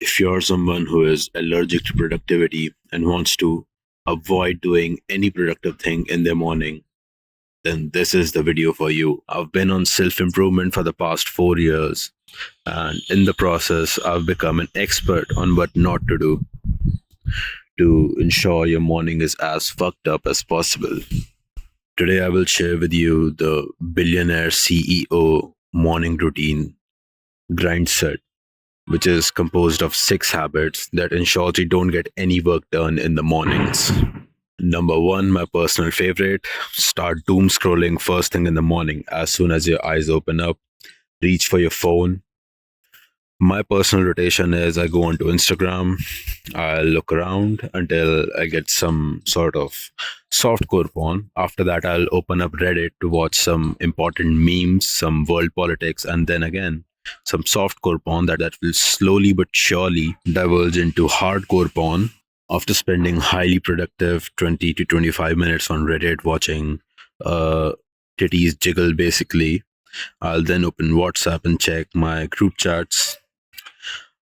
If you're someone who is allergic to productivity and wants to avoid doing any productive thing in the morning, then this is the video for you. I've been on self improvement for the past 4 years, and in the process, I've become an expert on what not to do to ensure your morning is as fucked up as possible. Today, I will share with you the billionaire CEO morning routine grind set, which is composed of 6 habits that ensures you don't get any work done in the mornings. Number one, my personal favorite, start doom scrolling first thing in the morning. As soon as your eyes open up, reach for your phone. My personal rotation is I go onto Instagram, I'll look around until I get some sort of softcore porn. After that, I'll open up Reddit to watch some important memes, some world politics, and then again, some softcore porn that will slowly but surely diverge into hardcore porn. After spending highly productive 20 to 25 minutes on Reddit watching titties jiggle basically, I'll then open WhatsApp and check my group chats.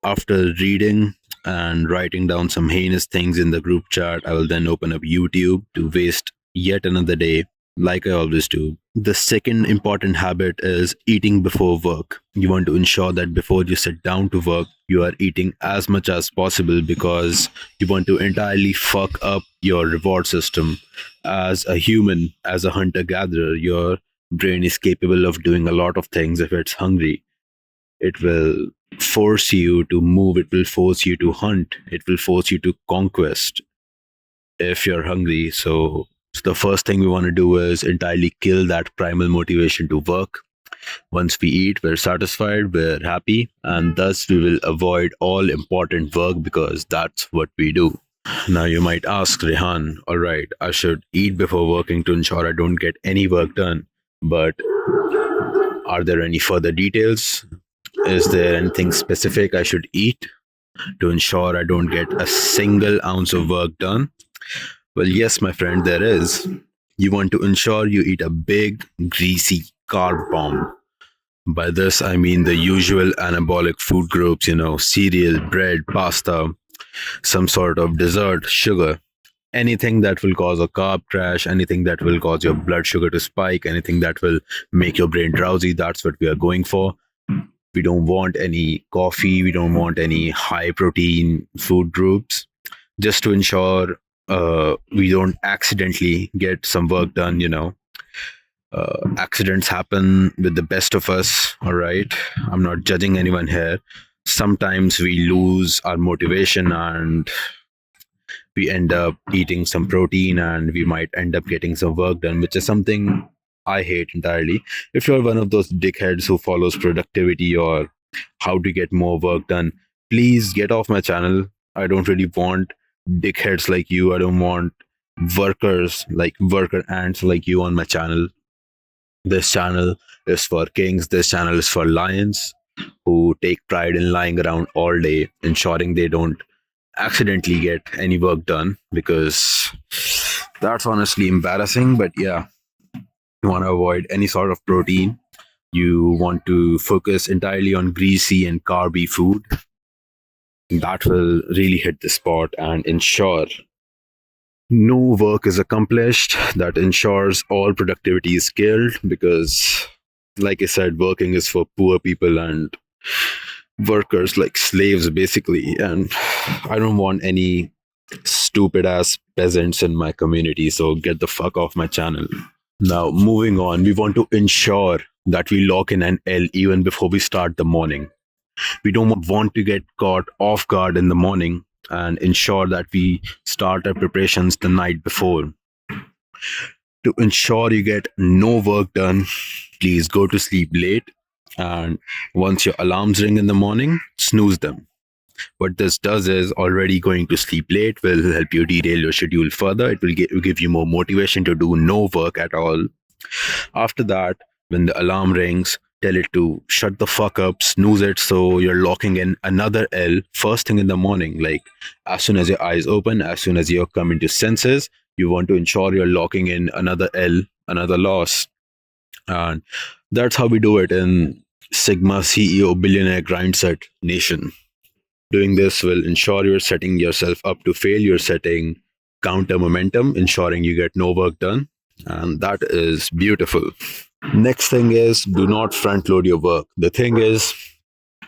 After reading and writing down some heinous things in the group chat, I will then open up YouTube to waste yet another day, like I always do. The second important habit is eating before work. You want to ensure that before you sit down to work, you are eating as much as possible because you want to entirely fuck up your reward system. As a human, as a hunter gatherer, your brain is capable of doing a lot of things if it's hungry. It will force you to move, it will force you to hunt, it will force you to conquest if you're hungry. So the first thing we want to do is entirely kill that primal motivation to work. Once we eat, we're satisfied, we're happy, and thus we will avoid all important work because that's what we do. Now you might ask, Rehan, all right, I should eat before working to ensure I don't get any work done. But are there any further details? Is there anything specific I should eat to ensure I don't get a single ounce of work done? Well, yes, my friend, there is. You want to ensure you eat a big, greasy carb bomb. By this, I mean the usual anabolic food groups, cereal, bread, pasta, some sort of dessert, sugar. Anything that will cause a carb crash, anything that will cause your blood sugar to spike, anything that will make your brain drowsy, that's what we are going for. We don't want any coffee, we don't want any high protein food groups, just to ensure we don't accidentally get some work done. Accidents happen with the best of us, all right? I'm not judging anyone here. Sometimes we lose our motivation and we end up eating some protein and we might end up getting some work done, which is something I hate entirely. If you're one of those dickheads who follows productivity or how to get more work done, please get off my channel. I don't really want dickheads like you. I don't want worker ants like you on my channel. This channel is for kings. This channel is for lions who take pride in lying around all day, ensuring they don't accidentally get any work done because that's honestly embarrassing. But yeah, you want to avoid any sort of protein. You want to focus entirely on greasy and carby food. That will really hit the spot and ensure no work is accomplished. That ensures all productivity is killed because, like I said, working is for poor people and workers like slaves, basically. And I don't want any stupid ass peasants in my community. So get the fuck off my channel. Now, moving on, we want to ensure that we lock in an L even before we start the morning. We don't want to get caught off guard in the morning and ensure that we start our preparations the night before. To ensure you get no work done, please go to sleep late. And once your alarms ring in the morning, snooze them. What this does is already going to sleep late will help you derail your schedule further. It will give you more motivation to do no work at all. After that, when the alarm rings, tell it to shut the fuck up, snooze it, so you're locking in another L first thing in the morning. Like as soon as your eyes open, as soon as you come into senses, you want to ensure you're locking in another L, another loss. And that's how we do it in Sigma CEO Billionaire Grindset Nation. Doing this will ensure you're setting yourself up to fail. You're setting counter momentum, ensuring you get no work done. And that is beautiful. Next thing is, do not front load your work. The thing is,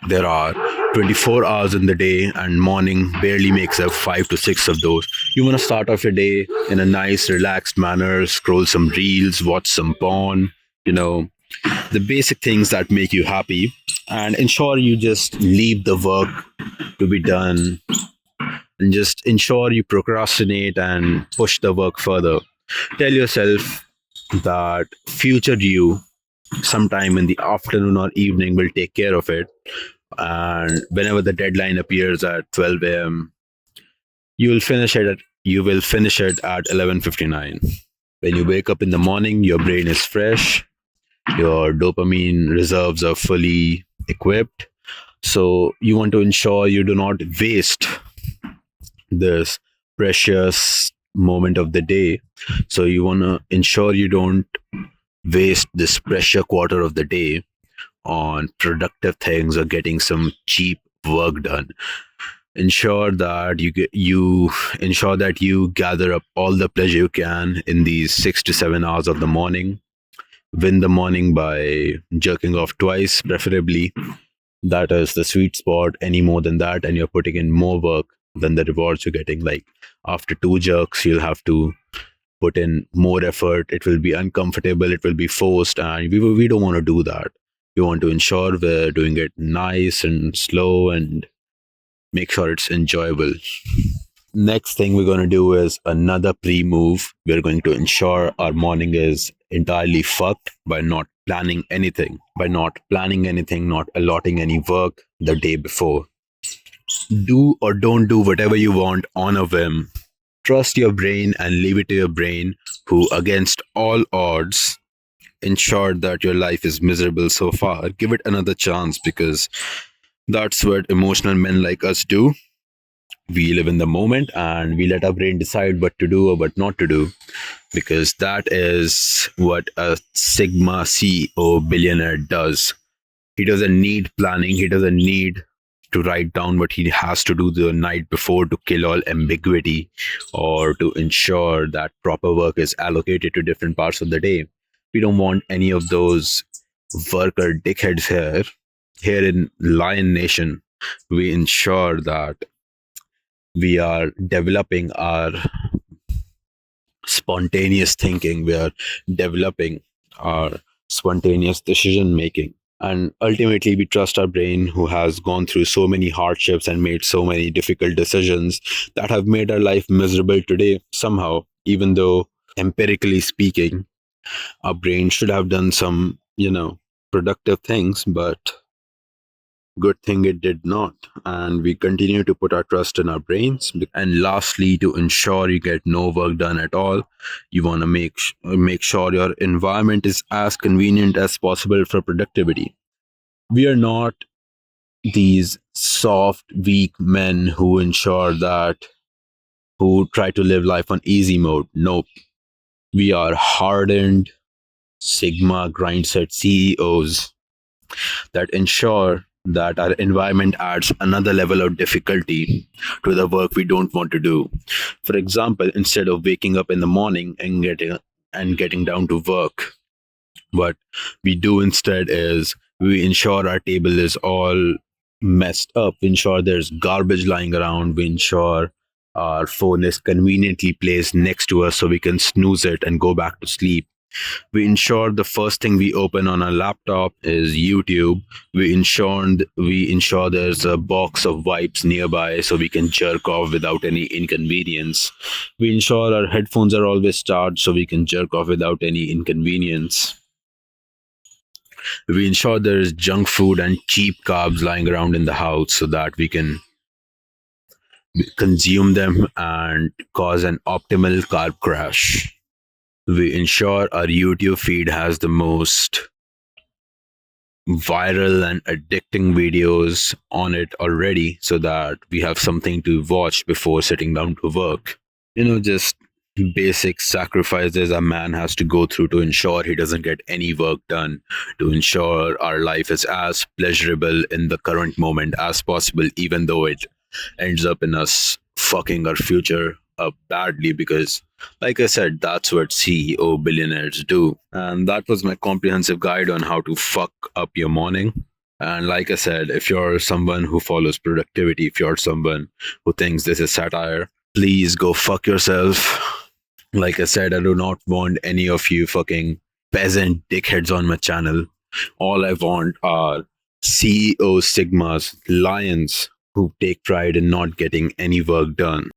there are 24 hours in the day, and morning barely makes up 5 to 6 of those. You want to start off your day in a nice, relaxed manner, scroll some reels, watch some porn, you know, the basic things that make you happy, and ensure you just leave the work to be done, and just ensure you procrastinate and push the work further. Tell yourself that future you, sometime in the afternoon or evening, will take care of it. And whenever the deadline appears at 12 a.m., you will finish it at 11:59. When you wake up in the morning, your brain is fresh, your dopamine reserves are fully equipped. So you want to ensure you do not waste this precious moment of the day. So you want to ensure you don't waste this precious quarter of the day on productive things or getting some cheap work done. Ensure that you gather up all the pleasure you can in these 6 to 7 hours of the morning. Win the morning by jerking off twice, preferably. That is the sweet spot. Any more than that, and you're putting in more work than the rewards you're getting. Like after two jerks, you'll have to put in more effort. It will be uncomfortable, it will be forced, and we don't want to do that. We want to ensure we're doing it nice and slow and make sure it's enjoyable. Next thing we're going to do is another pre move. We're going to ensure our morning is entirely fucked by not planning anything, not allotting any work the day before. Do or don't do whatever you want on a whim. Trust your brain and leave it to your brain, who, against all odds, ensured that your life is miserable so far. Give it another chance, because that's what emotional men like us do. We live in the moment and we let our brain decide what to do or what not to do, because that is what a Sigma CEO billionaire does. He doesn't need planning, he doesn't need to write down what he has to do the night before to kill all ambiguity or to ensure that proper work is allocated to different parts of the day. We don't want any of those worker dickheads here. Here in Lion Nation, we ensure that we are developing our spontaneous thinking, we are developing our spontaneous decision making. And ultimately, we trust our brain, who has gone through so many hardships and made so many difficult decisions that have made our life miserable today somehow, even though empirically speaking, our brain should have done some, productive things, but good thing it did not. And we continue to put our trust in our brains. And lastly, to ensure you get no work done at all, you want to make sure your environment is as convenient as possible for productivity. We are not these soft, weak men who try to live life on easy mode. Nope. We are hardened Sigma grind set CEOs that ensure that our environment adds another level of difficulty to the work we don't want to do. For example, instead of waking up in the morning and getting down to work, what we do instead is we ensure our table is all messed up. We ensure there's garbage lying around. We ensure our phone is conveniently placed next to us so we can snooze it and go back to sleep. We ensure the first thing we open on our laptop is YouTube. We ensure there's a box of wipes nearby so we can jerk off without any inconvenience. We ensure our headphones are always charged so we can jerk off without any inconvenience. We ensure there's junk food and cheap carbs lying around in the house so that we can consume them and cause an optimal carb crash. We ensure our YouTube feed has the most viral and addicting videos on it already so that we have something to watch before sitting down to work. Just basic sacrifices a man has to go through to ensure he doesn't get any work done, to ensure our life is as pleasurable in the current moment as possible, even though it ends up in us fucking our future up badly because, like I said, that's what CEO billionaires do. And that was my comprehensive guide on how to fuck up your morning. And like I said, if you're someone who follows productivity, if you're someone who thinks this is satire, please go fuck yourself. Like I said, I do not want any of you fucking peasant dickheads on my channel. All I want are CEO Sigmas, lions who take pride in not getting any work done.